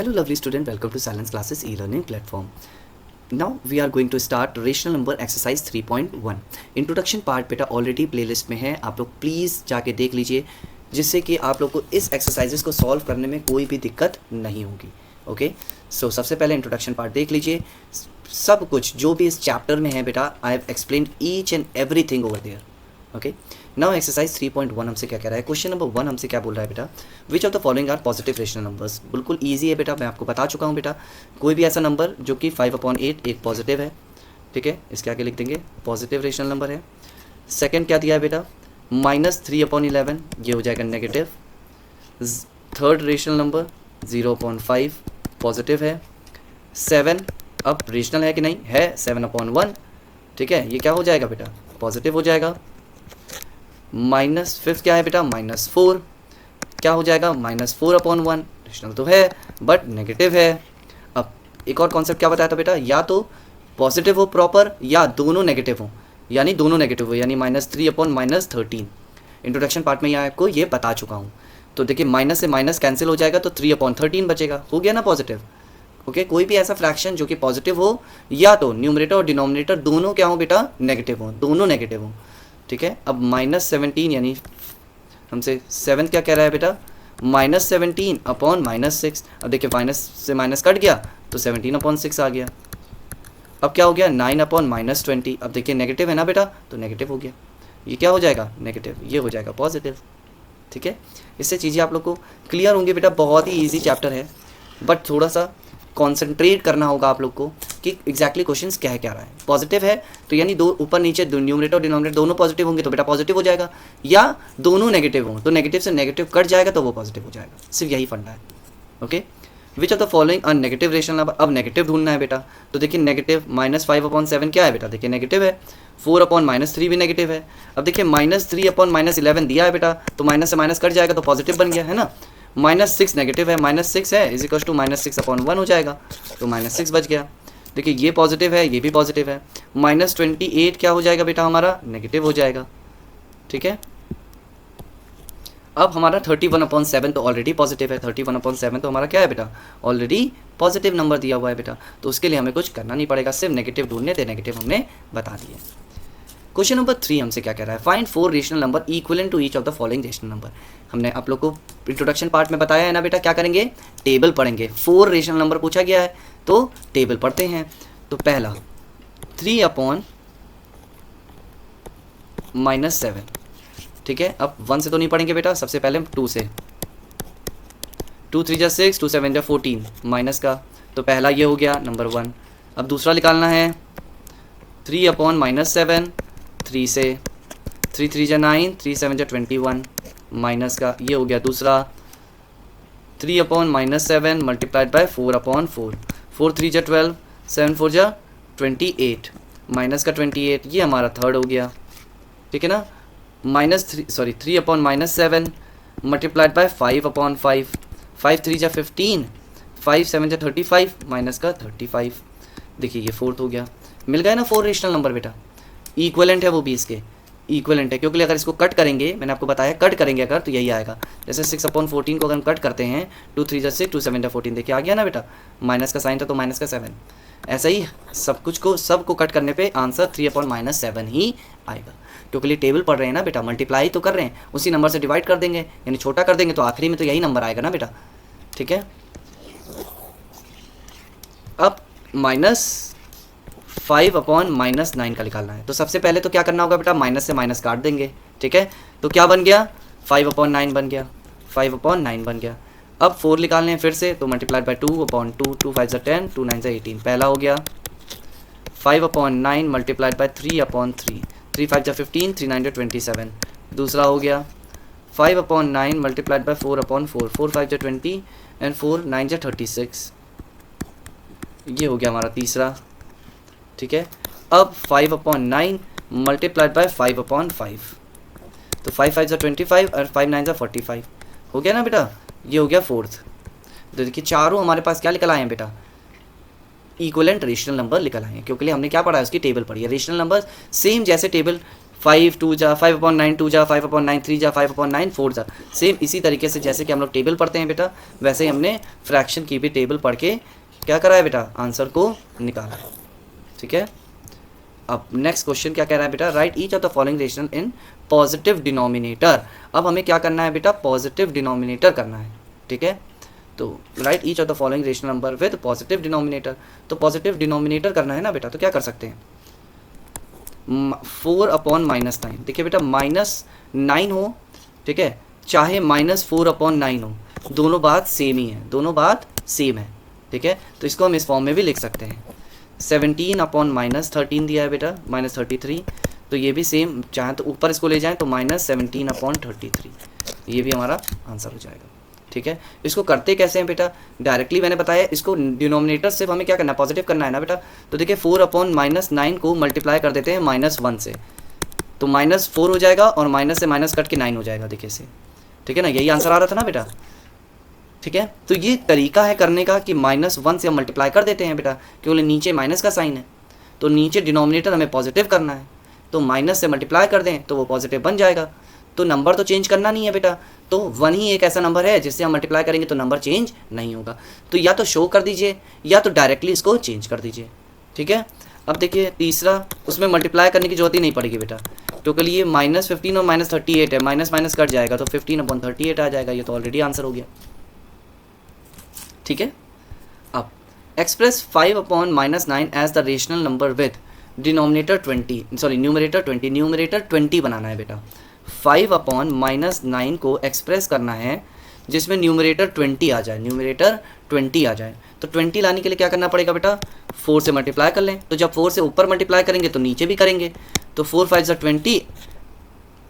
Hello lovely student, welcome to Silence Classes e-learning platform. Now we are going to start rational number exercise 3.1. Introduction part बेटा already playlist में है, आप लोग please जाके देख लीजिए जिससे कि आप लोग को इस एक्सरसाइजेस को सॉल्व करने में कोई भी दिक्कत नहीं होगी. ओके सो सबसे पहले इंट्रोडक्शन पार्ट देख लीजिए. सब कुछ जो भी इस चैप्टर में है बेटा I have explained each and everything over there. Okay now exercise 3.1 हमसे क्या कह रहा है. क्वेश्चन नंबर 1 हमसे क्या बोल रहा है बेटा, which of the following are positive rational numbers. बिल्कुल ईजी है बेटा, मैं आपको बता चुका हूँ बेटा. कोई भी ऐसा नंबर जो कि 5/8 एक पॉजिटिव है, ठीक है, इसके आगे लिख देंगे पॉजिटिव रेशनल नंबर है. सेकंड क्या दिया है बेटा, -3/11 ये हो जाएगा negative. Third rational number 0/5 positive है. 7 अब रेशनल है कि नहीं है, 7/1 ठीक है, ये क्या हो जाएगा बेटा पॉजिटिव हो जाएगा. -5 क्या है बेटा, -4 क्या हो जाएगा, -4/1 रेशनल तो है बट नेगेटिव है. अब एक और कॉन्सेप्ट क्या बताया था बेटा, या तो पॉजिटिव हो प्रॉपर या दोनों नेगेटिव हो, यानी दोनों नेगेटिव हो, यानी -3/-13. इंट्रोडक्शन पार्ट में यहाँ आपको ये बता चुका हूँ. तो देखिए माइनस से माइनस कैंसिल हो जाएगा तो 3/13 बचेगा, हो गया ना पॉजिटिव. ओके कोई भी ऐसा फ्रैक्शन जो कि पॉजिटिव हो या तो न्यूमरेटर और डिनोमिनेटर दोनों क्या हो बेटा नेगेटिव हो, दोनों नेगेटिव हो, ठीक है. अब -17 यानी हमसे 7 क्या कह रहा है बेटा, -17/-6. अब देखिए माइनस से माइनस कट गया तो 17/6 आ गया. अब क्या हो गया 9/-20. अब देखिए नेगेटिव है ना बेटा तो नेगेटिव हो गया, ये क्या हो जाएगा नेगेटिव, ये हो जाएगा पॉजिटिव. ठीक है, इससे चीज़ें आप लोग को क्लियर होंगी बेटा. बहुत ही ईजी चैप्टर है बट थोड़ा सा कॉन्सेंट्रेट करना होगा आप लोग को कि एग्जैक्टली क्वेश्चंस क्या है क्या रहा है. पॉजिटिव है तो यानी दो ऊपर नीचे न्यूमरेटर और डिनोमिनेटर दोनों पॉजिटिव होंगे तो बेटा पॉजिटिव हो जाएगा, या दोनों नेगेटिव हों तो नेगेटिव से नेगेटिव कट जाएगा तो वो पॉजिटिव हो जाएगा. सिर्फ यही फंडा है. Okay which of the following a negative rational number. अब नेगेटिव ढूंढना है बेटा, तो देखिए नेगेटिव -5/7 क्या है बेटा, देखिए नेगेटिव है. 4/-3 भी नेगेटिव है. अब देखिए -3/-11 दिया है बेटा तो माइनस से माइनस कट जाएगा तो पॉजिटिव बन गया है ना. -6 नेगेटिव है, -6 है इज इक्वल टू -6/1 हो जाएगा तो -6 बच गया. देखिए ये पॉजिटिव है ये भी पॉजिटिव है. -28 क्या हो जाएगा बेटा हमारा नेगेटिव हो जाएगा. ठीक है, अब हमारा 31/7 तो ऑलरेडी पॉजिटिव है. 31/7 तो हमारा क्या है बेटा ऑलरेडी पॉजिटिव नंबर दिया हुआ है बेटा, तो उसके लिए हमें कुछ करना नहीं पड़ेगा, सिर्फ नेगेटिव ढूंढने थे, नेगेटिव हमने बता दिए. क्वेश्चन नंबर 3 हमसे क्या कह रहा है, find 4 rational number equivalent to each of the following rational number. हमने आप लोग को इंट्रोडक्शन पार्ट में बताया है ना बेटा, क्या करेंगे टेबल पढ़ेंगे. 4 रेशनल नंबर पूछा गया है तो टेबल पढ़ते हैं. तो पहला 3/-7 ठीक है. अब 1 से तो नहीं पढ़ेंगे बेटा, सबसे पहले हम 2 से. 2 3 6 2 7 14 माइनस का, तो पहला ये हो गया नंबर 1. अब दूसरा निकालना है 3/-7 3 से. 3 3 9 3 7 21 माइनस का, ये हो गया दूसरा. 3/-7 मल्टीप्लाइड बाय 4/4 4 3 12 7 4 28 माइनस का 28, ये हमारा थर्ड हो गया. ठीक है ना. -3/-7 मल्टीप्लाइड बाय 5/5 5 3 15 5 7 35 माइनस का 35. देखिए ये फोर्थ हो गया. मिल गया ना 4 रेशनल नंबर बेटा, इक्विवेलेंट है वो भी इसके, इक्विवेलेंट है क्योंकि अगर इसको कट करेंगे, मैंने आपको बताया कट करेंगे अगर तो यही आएगा. जैसे 6/14 को अगर हम कट करते हैं 2 3 6 2 7 14 देखिए आ गया ना बेटा, माइनस का साइन था तो माइनस का 7. ऐसा ही सब कुछ को सबको कट करने पे आंसर 3/-7 ही आएगा, क्योंकि टेबल पढ़ रहे हैं ना बेटा, मल्टीप्लाई तो कर रहे हैं, उसी नंबर से डिवाइड कर देंगे यानी छोटा कर देंगे तो आखिरी में तो यही नंबर आएगा ना बेटा. ठीक है, अब -5/-9 का निकालना है. तो सबसे पहले तो क्या करना होगा बेटा, माइनस से माइनस काट देंगे. ठीक है, तो क्या बन गया 5/9 बन गया, 5/9 बन गया. अब 4 निकालने हैं फिर से, तो मल्टीप्लाइड बाय 2/2 2 5 10 2 9 18 पहला हो गया. 5/9 मल्टीप्लाइड बाय 3/3 3 5 15 3 9 27 दूसरा हो गया. 5/9 मल्टीप्लाइड बाय 4/4 4 5 20 एंड 4 9 36 ये हो गया हमारा तीसरा. ठीक है, अब 5/9 मल्टीप्लाइड बाय 5/5 तो 5 5 25 और 5 9 45 हो गया ना बेटा, ये हो गया फोर्थ. तो देखिए चारों हमारे पास क्या निकल आए हैं बेटा, इक्विवेलेंट रेशनल नंबर निकल आए हैं, क्योंकि हमने क्या पढ़ा है उसकी टेबल पढ़ी है. रेशनल नंबर सेम जैसे टेबल 5 2 जा 5/9 2 जा 5/9 3 जा 5/9 4 जा। सेम इसी तरीके से जैसे कि हम लोग टेबल पढ़ते हैं बेटा, वैसे ही हमने फ्रैक्शन की भी टेबल पढ़ के क्या करा है बेटा, आंसर को निकाला है। ठीक है, अब नेक्स्ट क्वेश्चन क्या कह रहा है बेटा, right each of the following rational in positive denominator. अब हमें क्या करना है बेटा, पॉजिटिव डिनोमिनेटर करना है। ठीक है, तो right each of the following rational number with positive denominator. तो पॉजिटिव डिनोमिनेटर करना है ना बेटा, तो क्या कर सकते हैं, 4/-9। देखिए बेटा -9 हो, ठीक है, चाहे -4/9 हो, दोनों बात सेम ही है, दोनों बात सेम है। ठीक है, तो इसको हम इस फॉर्म में भी लिख सकते हैं। 17/-13 दिया है बेटा, -33, तो ये भी सेम, चाहे तो ऊपर इसको ले जाएं तो -17/33, ये भी हमारा आंसर हो जाएगा। ठीक है, इसको करते कैसे हैं बेटा, डायरेक्टली मैंने बताया, इसको डिनोमिनेटर सिर्फ हमें क्या करना है, पॉजिटिव करना है ना बेटा। तो देखिए 4/-9 को मल्टीप्लाई कर देते हैं -1 से, तो -4 हो जाएगा और माइनस से माइनस कट के 9 हो जाएगा, देखिए से। ठीक है ना, यही आंसर आ रहा था ना बेटा। ठीक है, तो ये तरीका है करने का कि -1 से हम मल्टीप्लाई कर देते हैं बेटा, क्योंकि नीचे माइनस का साइन है, तो नीचे डिनोमिनेटर हमें पॉजिटिव करना है, तो माइनस से मल्टीप्लाई कर दें तो वो पॉजिटिव बन जाएगा। तो नंबर तो चेंज करना नहीं है बेटा, तो 1 ही एक ऐसा नंबर है जिससे हम मल्टीप्लाई करेंगे तो नंबर चेंज नहीं होगा। तो या तो शो कर दीजिए या तो डायरेक्टली इसको चेंज कर दीजिए। ठीक है, अब देखिए तीसरा, उसमें मल्टीप्लाई करने की जरूरत ही नहीं पड़ेगी बेटा, क्योंकि ये -15 और -38 है, माइनस माइनस कट जाएगा तो 15/38 आ जाएगा, ये तो ऑलरेडी आंसर हो गया। ठीक है, अब express 5/-9 as the rational number with denominator 20, sorry numerator 20, numerator 20 बनाना है बेटा। 5/-9 को एक्सप्रेस करना है जिसमें न्यूमरेटर 20 आ जाए, न्यूमरेटर 20 आ जाए। तो 20 लाने के लिए क्या करना पड़ेगा बेटा, 4 से मल्टीप्लाई कर लें। तो जब 4 से ऊपर मल्टीप्लाई करेंगे तो नीचे भी करेंगे, तो 4 5 20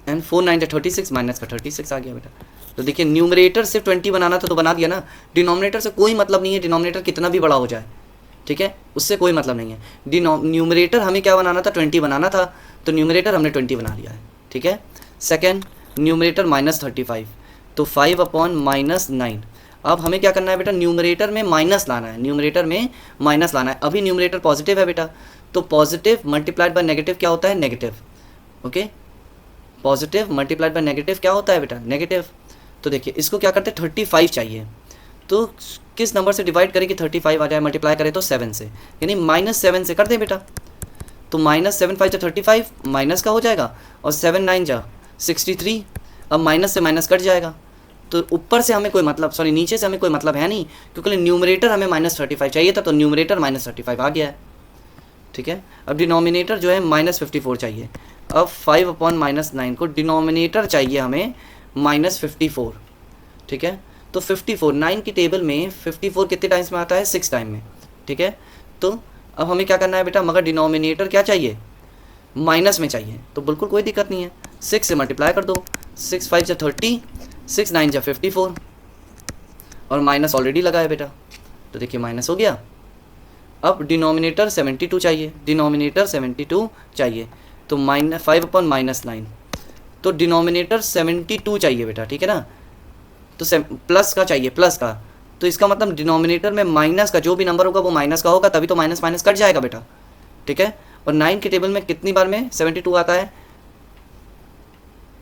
एंड 4 9 36, माइनस का 36 आ गया बेटा। तो देखिए न्यूमरेटर से 20 बनाना था तो बना दिया ना, डिनोमिनेटर से कोई मतलब नहीं है, डिनोमिनेटर कितना भी बड़ा हो जाए, ठीक है, उससे कोई मतलब नहीं है। न्यूमरेटर हमें क्या बनाना था, 20 बनाना था, तो न्यूमरेटर हमने 20 बना लिया है। ठीक है, सेकेंड न्यूमरेटर -35, तो 5/-9। अब हमें क्या करना है बेटा, न्यूमरेटर में माइनस लाना है, न्यूमरेटर में माइनस लाना है। अभी न्यूमरेटर पॉजिटिव है बेटा, तो पॉजिटिव मल्टीप्लाइड बाय नेगेटिव क्या होता है, negative. Okay, positive multiplied by negative क्या होता है बेटा, नेगेटिव। तो देखिए इसको क्या करते हैं, 35 चाहिए, तो किस नंबर से डिवाइड करें कि 35 आ जाए, मल्टीप्लाई करें तो 7 से, यानी -7 से कर दें बेटा। तो -7 5 35 माइनस का हो जाएगा, और 7 9 जा 63। अब माइनस से माइनस कट जाएगा, तो ऊपर से हमें कोई मतलब, सॉरी नीचे से हमें कोई मतलब है नहीं, क्योंकि न्यूमरेटर हमें -35 चाहिए था, तो न्यूमरेटर -35 आ गया है। ठीक है, अब डिनोमिनेटर जो है -54 चाहिए। अब 5/-9 को डिनोमिनेटर चाहिए हमें -54। ठीक है, तो 54 9 की टेबल में 54 कितने टाइम्स में आता है, 6 टाइम में। ठीक है, तो अब हमें क्या करना है बेटा, मगर डिनोमिनेटर क्या चाहिए, माइनस में चाहिए, तो बिल्कुल कोई दिक्कत नहीं है, 6 से मल्टीप्लाई कर दो, 6 5 जा 30, 6 9 जा 54, और माइनस ऑलरेडी लगा है बेटा, तो देखिए माइनस हो गया। अब डिनोमिनेटर 72 चाहिए, डिनोमिनेटर 72 चाहिए, तो -5/-9, तो डिनोमिनेटर 72 चाहिए बेटा। ठीक है ना, तो प्लस का चाहिए, प्लस का, तो इसका मतलब डिनोमिनेटर में माइनस का जो भी नंबर होगा वो माइनस का होगा, तभी तो माइनस माइनस कट जाएगा बेटा। ठीक है, और 9 के टेबल में कितनी बार में 72 आता है,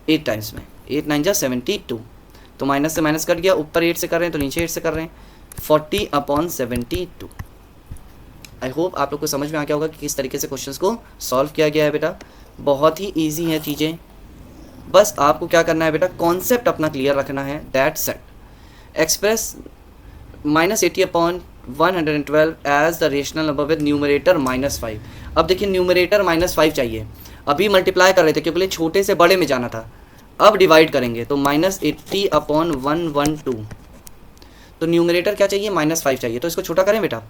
8 टाइम्स में, 8 9 जा 72, तो माइनस से माइनस कट गया, ऊपर 8 से कर रहे हैं तो नीचे 8 से कर रहे हैं, 40/72। आई होप आप लोग को समझ में आ गया होगा कि किस तरीके से क्वेश्चंस को सॉल्व किया गया है बेटा। बहुत ही ईजी है चीज़ें, बस आपको क्या करना है बेटा, कॉन्सेप्ट अपना क्लियर रखना है, that's it. Express -80/112 as the rational number with numerator -5। अब देखिए न्यूमरेटर -5 चाहिए, अभी मल्टीप्लाई कर रहे थे क्योंकि छोटे से बड़े में जाना था, अब डिवाइड करेंगे तो -80/112, तो न्यूमरेटर क्या चाहिए, -5 चाहिए, तो इसको छोटा करें बेटा,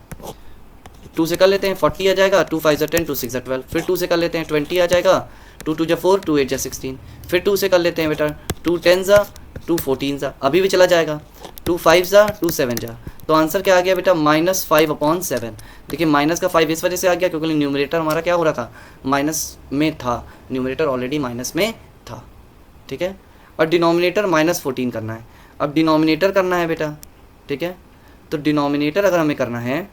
2 से कर लेते हैं, 40 आ जाएगा, 2 5 10, 2 6 12, फिर 2 से कर लेते हैं, 20 आ जाएगा, 2 2 4, 2 8 16, फिर 2 से कर लेते हैं बेटा, 2 10 2 14 अभी भी चला जाएगा, 2 5 2 7 तो आंसर क्या आ गया बेटा, -5/7। देखिए माइनस का 5 इस वजह से आ गया क्योंकि न्यूमरेटर हमारा क्या हो रहा था, माइनस में था, न्यूमरेटर ऑलरेडी माइनस में था। ठीक है, और डिनोमिनेटर -14 करना है, अब डिनोमिनेटर करना है बेटा। ठीक है, तो डिनोमिनेटर अगर हमें करना है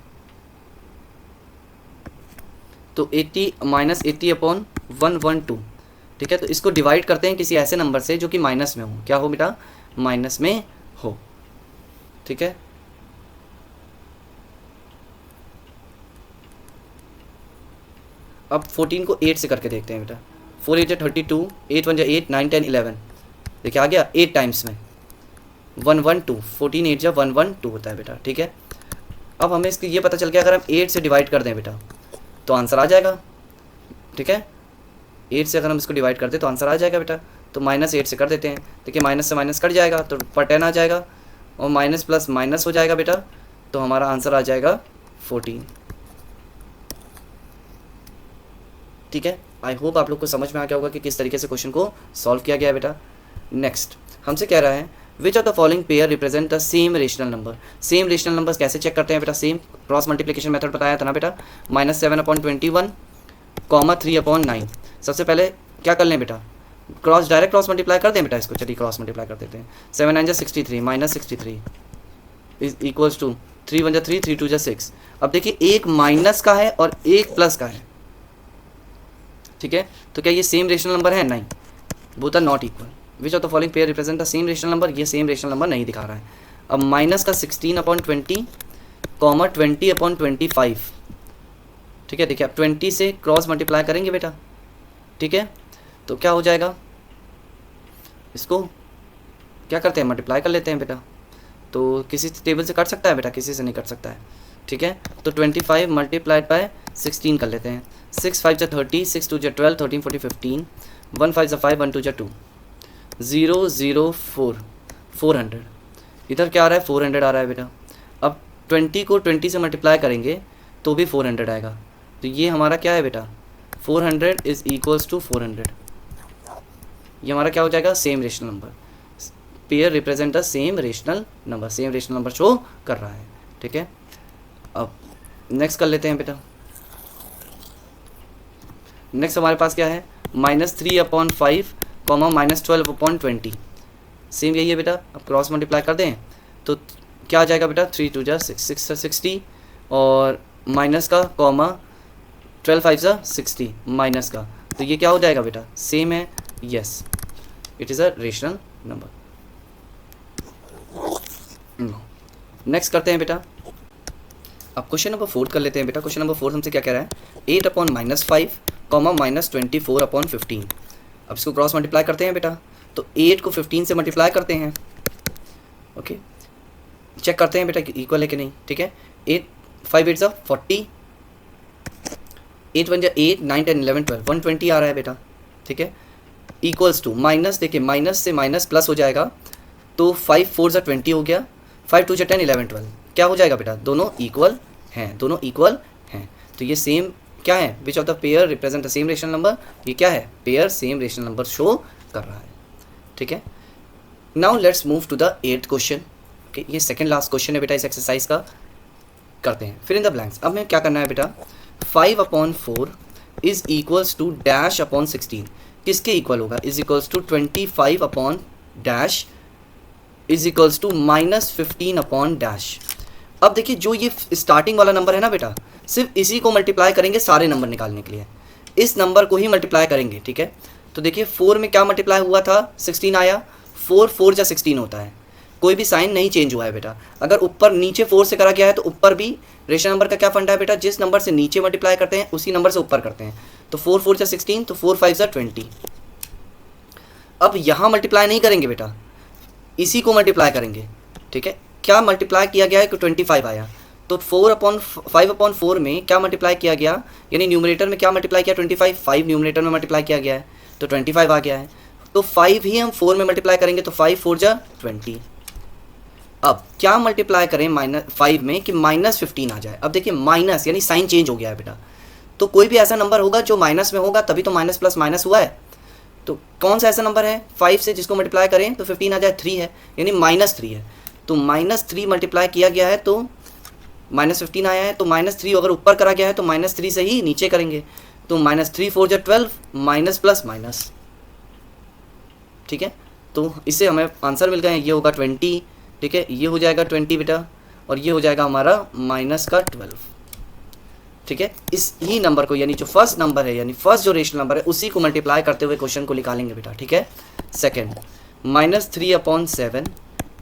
तो 80 -80/112, ठीक है। तो इसको डिवाइड करते हैं किसी ऐसे नंबर से जो कि माइनस में हो। क्या हो बेटा? माइनस में हो। ठीक है। अब 14 को 8 से करके देखते हैं बेटा। 4 8 32, 8 1 8, 9 10 11। देखिए आ गया 8 टाइम्स में 112। 14 8 112 होता है बेटा। ठीक है। अब हमें इसकी ये पता चल गया, अगर हम 8 से डिवाइड कर दें बेटा तो आंसर आ जाएगा। ठीक है। 8 से अगर हम इसको डिवाइड करते तो आंसर आ जाएगा बेटा। तो -8 से कर देते हैं। देखिए माइनस से माइनस कट जाएगा तो पर 10 आ जाएगा और माइनस प्लस माइनस हो जाएगा बेटा, तो हमारा आंसर आ जाएगा 14। ठीक है। आई होप आप लोग को समझ में आ गया होगा कि किस तरीके से क्वेश्चन को सॉल्व किया गया है बेटा। नेक्स्ट हमसे कह रहा है which of the following pair represent the same rational number. Same rational numbers कैसे चेक करते हैं बेटा? सेम क्रॉस मल्टीप्लिकेशन मेथड बताया था ना बेटा। -7/21, 3/9। सबसे पहले क्या कर लें बेटा? डायरेक्ट क्रॉस मल्टीप्लाई कर दें बेटा इसको। चलिए क्रॉस मल्टीप्लाई कर देते हैं। 7 9 63, -63 इज इक्वल्स टू 3 1 3, 3 2 6। अब देखिए एक माइनस का है और एक प्लस का है। ठीक है। तो क्या ये सेम रेशनल नंबर है? नहीं, both are not equal. Which of the following pair represent the same rational number? ये सेम रेशनल नंबर नहीं दिखा रहा है। अब माइनस का 16/20, 20/25। ठीक है। देखिए अब 20 से क्रॉस मल्टीप्लाई करेंगे बेटा। ठीक है। तो क्या हो जाएगा? इसको क्या करते हैं? मल्टीप्लाई कर लेते हैं बेटा। तो किसी टेबल से कट सकता है बेटा? किसी से नहीं कट सकता है। ठीक है। तो 25 मल्टीप्लाइड बाय 16 कर लेते हैं। 6 5 30, 6 2 12, 13 40 15, 1 5 5, 1 2 2, 0 0 4, 400। इधर क्या आ रहा है? 400 आ रहा है बेटा। अब 20 को 20 से मल्टीप्लाई करेंगे तो भी 400 आएगा। तो ये हमारा क्या है बेटा? 400 इज इक्वल्स टू 400। ये हमारा क्या हो जाएगा? Same rational number. Pair represent the same rational number. Same rational number show कर रहा है। ठीक है। अब नेक्स्ट कर लेते हैं बेटा। नेक्स्ट हमारे पास क्या है? -3/5, -12/20। सेम यही है बेटा। अब क्रॉस मल्टीप्लाई कर दें तो क्या आ जाएगा बेटा? 3 2 6, 6 60 और माइनस का कॉमा 12 5 60 माइनस का। तो ये क्या हो जाएगा बेटा? सेम है। Yes, it is a rational number. Next करते हैं बेटा। अब क्वेश्चन नंबर 4 कर लेते हैं बेटा। क्वेश्चन नंबर 4 हमसे क्या कह रहा है? 8/-5, -24/15। अब इसको क्रॉस मल्टीप्लाई करते हैं बेटा। तो 8 को 15 से मल्टीप्लाई करते हैं। ओके, चेक करते हैं बेटा कि इक्वल है कि नहीं। ठीक है। 8 5 8 40, 8 1 8, 9 10 11 12, 120 आ रहा है बेटा। ठीक है। इक्वल्स टू माइनस, देखिए माइनस से माइनस प्लस हो जाएगा तो 5 4 20 हो गया, 5 2 10 11 12। क्या हो जाएगा बेटा? दोनों इक्वल हैं। दोनों इक्वल हैं। तो ये सेम क्या है? Which of the pair represent the same rational number? ये क्या है? Pair same rational number show कर रहा है। ठीक है। Now let's move to the 8th question. Okay, ये सेकंड लास्ट क्वेश्चन है बेटा इस एक्सरसाइज का। करते हैं फिर इन द ब्लैंक्स। अब हमें क्या करना है बेटा? 5/4 इज इक्वल्स टू -16 किसके इक्वल होगा? Is equals to 25/- is equals to -15/। अब देखिए जो ये स्टार्टिंग वाला नंबर है ना बेटा, सिर्फ इसी को मल्टीप्लाई करेंगे सारे नंबर निकालने के लिए। इस नंबर को ही मल्टीप्लाई करेंगे। ठीक है। तो देखिए 4 में क्या मल्टीप्लाई हुआ था? 16 आया। 4 4 जा 16 होता है। कोई भी साइन नहीं चेंज हुआ है बेटा। अगर ऊपर नीचे 4 से करा गया है तो ऊपर भी रेशनल नंबर का क्या फंडा है बेटा? जिस नंबर से नीचे मल्टीप्लाई करते हैं उसी नंबर से ऊपर करते हैं। तो 4 4 जा 16, तो 4 5 जा 20। अब यहाँ मल्टीप्लाई नहीं करेंगे बेटा, इसी को मल्टीप्लाई करेंगे। ठीक है। क्या मल्टीप्लाई किया गया है कि 25 आया, तो 5/4 में क्या मल्टीप्लाई किया गया, यानी न्यूमरेटर में क्या मल्टीप्लाई किया? 25। 5 न्यूमरेटर में मल्टीप्लाई किया गया है तो 25 आ गया है। तो 5 ही हम 4 में मल्टीप्लाई करेंगे तो 5 4 जा 20। अब क्या मल्टीप्लाई करें -5 में कि -15 आ जाए? अब देखिए माइनस यानी साइन चेंज हो गया है बेटा। तो कोई भी ऐसा नंबर होगा जो माइनस में होगा तभी तो माइनस प्लस माइनस हुआ है। तो कौन सा ऐसा नंबर है 5 से जिसको मल्टीप्लाई करें तो 15 आ जाए? 3 है, यानी -3 है। तो -3 मल्टीप्लाई किया गया है तो -15 आया है। तो -3 अगर ऊपर करा गया है तो -3 से ही नीचे करेंगे। तो -3 4 जा 12, माइनस प्लस माइनस। ठीक है। तो इससे हमें आंसर मिल गए। ये होगा 20। ठीक है। ये हो जाएगा 20 बेटा और ये हो जाएगा हमारा -12। ठीक है, इस ही नंबर को यानी जो फर्स्ट नंबर है यानी फर्स्ट जो रेशनल नंबर है उसी को मल्टीप्लाई करते हुए क्वेश्चन को निकालेंगे बेटा। ठीक है, सेकंड -3/7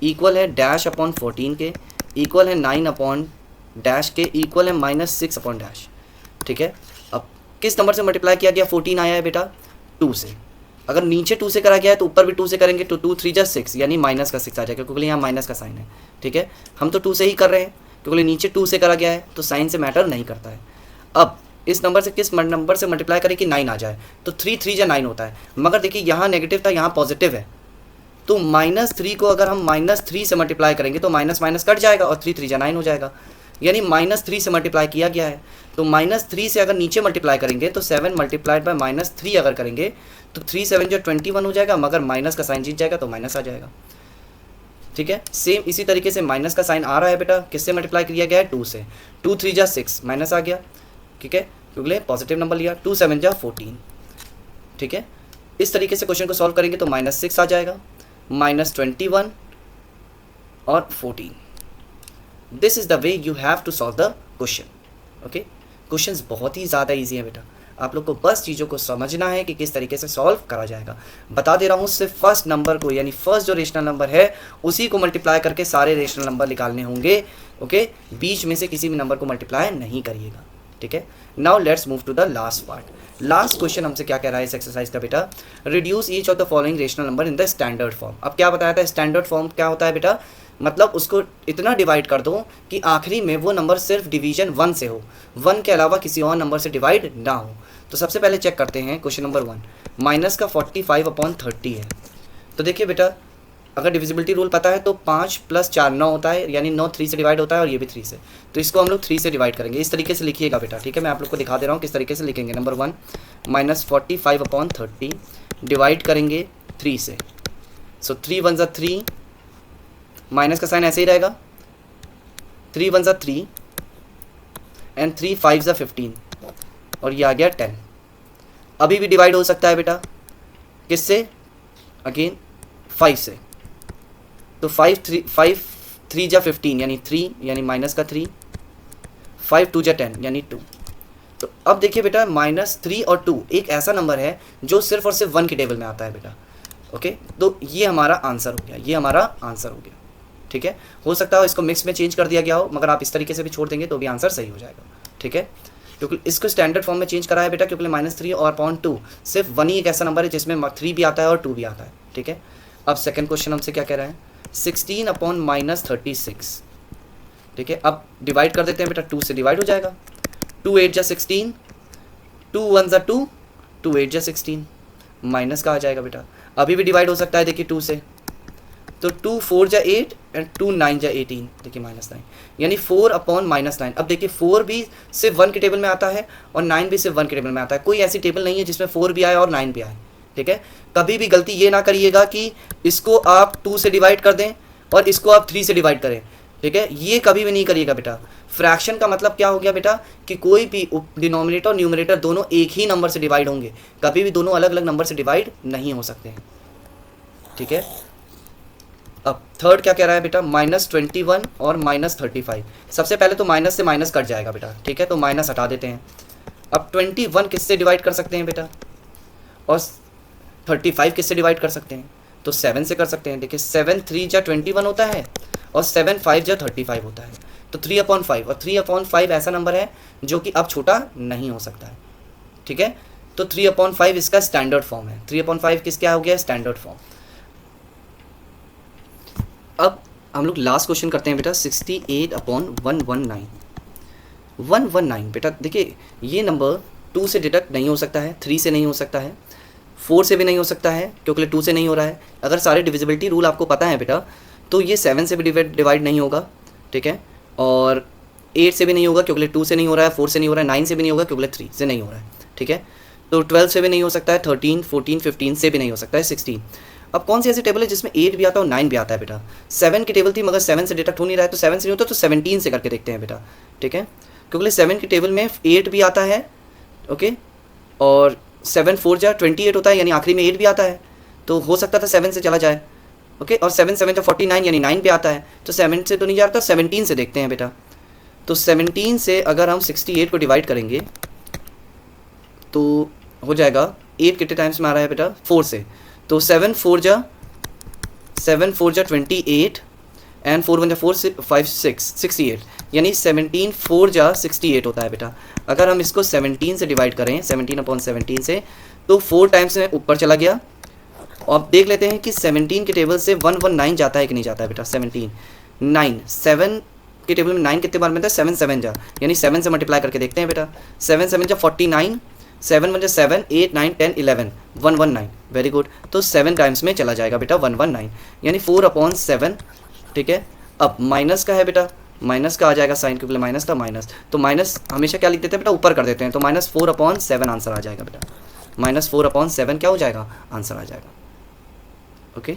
इक्वल है डैश अपॉन 14 के इक्वल है 9 अपॉन डैश के इक्वल है -6 अपॉन डैश। ठीक है, अब किस नंबर से मल्टीप्लाई किया गया? 14 आया है बेटा 2 से। अगर नीचे 2 से करा गया है तो ऊपर भी 2 से करेंगे तो 2 3 6 यानी माइनस का 6 आ जाएगा क्योंकि यहाँ माइनस का साइन है। ठीक है, हम तो 2 से ही कर रहे हैं क्योंकि नीचे 2 से करा गया है तो साइन से मैटर नहीं करता है। अब इस नंबर से किस नंबर से मल्टीप्लाई करें कि 9 आ जाए तो 3 3 जा 9 होता है, मगर देखिए यहाँ नेगेटिव था यहाँ पॉजिटिव है तो -3 को अगर हम -3 से मल्टीप्लाई करेंगे तो माइनस माइनस कट जाएगा और 3 3 जा 9 हो जाएगा, यानी -3 से मल्टीप्लाई किया गया है। तो -3 से अगर नीचे मल्टीप्लाई करेंगे तो 7 मल्टीप्लाइड बाय -3 अगर करेंगे तो 3 7 जो 21 हो जाएगा, मगर माइनस का साइन जीत जाएगा तो माइनस आ जाएगा। ठीक है, सेम इसी तरीके से माइनस का साइन आ रहा है बेटा, किससे मल्टीप्लाई किया गया है? 2 से। 2 3 जा 6 माइनस आ गया। ठीक है, क्योंकि पॉजिटिव नंबर लिया। 2 7 जा 14। ठीक है, इस तरीके से क्वेश्चन को सॉल्व करेंगे तो -6 आ जाएगा, -21 और 14। This is the way you have to solve the question. Okay, questions बहुत ही ज़्यादा ईजी हैं बेटा, आप लोग को बस चीज़ों को समझना है कि किस तरीके से सॉल्व करा जाएगा। बता दे रहा हूँ, सिर्फ फर्स्ट नंबर को यानी फर्स्ट जो रेशनल नंबर है उसी को मल्टीप्लाई करके सारे रेशनल नंबर निकालने होंगे। ओके, बीच में से किसी भी नंबर को मल्टीप्लाई नहीं करिएगा। ठीक है, now let's move to the last part. Last question हमसे क्या कह रहा है इस एक्सरसाइज का बेटा? Reduce each of the following rational number in the standard form. अब क्या बताया था? स्टैंडर्ड फॉर्म क्या होता है बेटा? मतलब उसको इतना डिवाइड कर दो कि आखिरी में वो नंबर सिर्फ डिवीजन 1 से हो, 1 के अलावा किसी और नंबर से डिवाइड ना हो। तो सबसे पहले चेक करते हैं क्वेश्चन नंबर 1। माइनस का 45/30 है। तो देखिए बेटा, अगर डिविजिबिलिटी रूल पता है तो 5 + 4 9 होता है, यानी 9 3 से डिवाइड होता है और ये भी 3 से, तो इसको हम लोग 3 से डिवाइड करेंगे। इस तरीके से लिखिएगा बेटा। ठीक है, मैं आप लोग को दिखा दे रहा हूँ किस तरीके से लिखेंगे। नंबर 1 -45/30 डिवाइड करेंगे 3 से। सो 3 1 जा 3, माइनस का साइन ऐसे ही रहेगा, 3 1 जा 3 एंड 3 5 जा 15 और ये आ गया 10। अभी भी डिवाइड हो सकता है बेटा, किससे? अगेन 5 से। तो 5 3 जा 15 यानी 3 यानी माइनस का 3, 5 2 जा 10 यानी 2। तो अब देखिए बेटा, -3 और 2 एक ऐसा नंबर है जो सिर्फ और सिर्फ 1 के टेबल में आता है बेटा। ओके, तो ये हमारा आंसर हो गया, ये हमारा आंसर हो गया। ठीक है, हो सकता है इसको मिक्स में चेंज कर दिया गया हो, मगर आप इस तरीके से भी छोड़ देंगे तो भी आंसर सही हो जाएगा। ठीक है, क्योंकि इसको स्टैंडर्ड फॉर्म में चेंज करा है बेटा, क्योंकि -3 और अपॉन 2 सिर्फ 1 ही एक ऐसा नंबर है जिसमें 3 भी आता है और 2 भी आता है। ठीक है, अब सेकंड क्वेश्चन हमसे क्या कह रहा है? 16/-36। ठीक है, अब डिवाइड कर देते हैं बेटा, 2 से डिवाइड हो जाएगा। 2 8 जा 16, 2 1 जा 2, 2 8 जा 16, माइनस का आ जाएगा बेटा। अभी भी डिवाइड हो सकता है देखिए 2 से, तो 2 4 जा 8 एंड 2 9 जा 18, देखिए -9 यानी 4/-9। अब देखिए 4 भी सिर्फ 1 के टेबल में आता है और 9 भी सिर्फ 1 के टेबल में आता है, कोई ऐसी टेबल नहीं है जिसमें 4 भी आए और 9 भी आए। ठीक है, कभी भी गलती ये ना करिएगा कि इसको आप 2 से डिवाइड कर दें और इसको आप 3 से डिवाइड करें। ठीक है, ये कभी भी नहीं करिएगा बेटा। फ्रैक्शन का मतलब क्या हो गया बेटा कि कोई भी डिनोमिनेटर और न्यूमरेटर दोनों एक ही नंबर से डिवाइड होंगे, कभी भी दोनों अलग अलग नंबर से डिवाइड नहीं हो सकते हैं। ठीक है, अब थर्ड क्या कह रहा है बेटा? -21 और -35। सबसे पहले तो माइनस से माइनस कट जाएगा बेटा। ठीक है, तो माइनस हटा देते हैं। अब 21 किससे डिवाइड कर सकते हैं बेटा? और 35 किससे डिवाइड कर सकते हैं? तो 7 से कर सकते हैं। देखिए 7 3 जा 21 होता है और 7 5 जा 35 होता है, तो 3/5 और 3/5 ऐसा नंबर है जो कि अब छोटा नहीं हो सकता है। ठीक है, तो 3/5 इसका स्टैंडर्ड फॉर्म है। 3/5 किस क्या हो गया? Standard form. अब हम लोग लास्ट क्वेश्चन करते हैं बेटा, 68/119। 119 बेटा देखिए, ये नंबर 2 से डिडक्ट नहीं हो सकता है, 3 से नहीं हो सकता है, 4 से भी नहीं हो सकता है क्योंकि 2 से नहीं हो रहा है। अगर सारे डिविजिबिलिटी रूल आपको पता है बेटा तो ये 7 से भी डिवाइड नहीं होगा। ठीक है, और 8 से भी नहीं होगा क्योंकि 2 से नहीं हो रहा है, 4 से नहीं हो रहा है, 9 से भी नहीं होगा क्योंकि 3 से नहीं हो रहा है। ठीक है, तो 12 से भी नहीं हो सकता है, 13 14 15 से भी नहीं हो सकता है, 16। अब कौन सी ऐसी टेबल है जिसमें 8 भी आता है और 9 भी आता है बेटा? 7 की टेबल थी मगर 7 से डिडक्ट हो नहीं रहा है, तो 7 से नहीं होता तो 17 से करके देखते हैं बेटा। ठीक है, क्योंकि 7 की टेबल में 8 भी आता है। ओके, और 7 4 जा 28 होता है, यानी आखिरी में 8 भी आता है, तो हो सकता था 7 से चला जाए। ओके, और 7 7 जा 49 यानी 9 भी आता है, तो 7 से तो नहीं जा रहा था, 17 से देखते हैं बेटा। तो 17 से अगर हम 68 को डिवाइड करेंगे तो हो जाएगा 8 कितने टाइम्स में आ रहा है बेटा 4 से, तो 7 4 जा 28 एंड 4 1 जा 4 5 6 68, यानी 17 4 जा 68 होता है बेटा। अगर हम इसको 17 से डिवाइड करें 17/17 से तो 4 टाइम्स में ऊपर चला गया। अब देख लेते हैं कि 17 के टेबल से 119 जाता है कि नहीं जाता है बेटा। 17 9 7 के टेबल में 9 कितने बार मिलता है 7 7 जा, यानी 7 से मल्टीप्लाई करके देखते हैं बेटा। 7 7 जा 49, 7 1 जा 7 8 9 10 11 119, वेरी गुड। तो 7 टाइम्स में चला जाएगा बेटा 119, यानी 4/7, ठीक है। अब माइनस का है बेटा, माइनस का आ जाएगा साइन के पहले माइनस का माइनस, तो माइनस हमेशा क्या लिख देते हैं बेटा ऊपर कर देते हैं, तो -4/7 आंसर आ जाएगा बेटा। -4/7 क्या हो जाएगा आंसर आ जाएगा। ओके